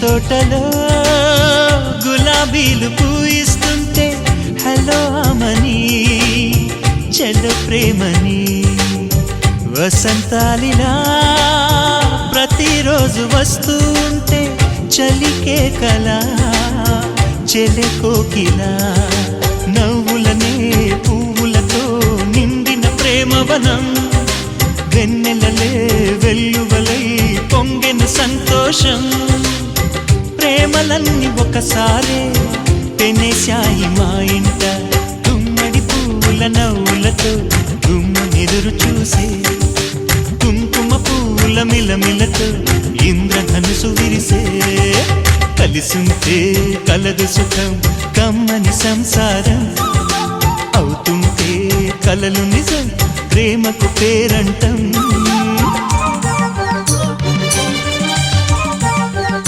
తోటలో గులాబీలు పూయిస్తుంటే హలో అమని చెల్లు ప్రేమని వసంతాలిలా ప్రతిరోజు వస్తూ ఉంటే చలికే కలా చెలె కోకిలా నవ్వులనే పువ్వులతో నిండిన ప్రేమవనం వెన్నెలలే వెల్లువలై పొంగెను సంతోషం ప్రేమలన్నీ ఒకసారే పెనేశాయి మా ఇంట గుమ్మడి పువ్వుల నవ్వులతో గుమ్మనెదురు చూసే కుంకుమ పువ్వుల మిలమిలతో ఇంద్రధనుసు విరిసే కలిసుంటే కలదు సుఖం కమ్మని సంసారం అవుతుంటే కలలు నిజం ప్రేమకు పేరంటం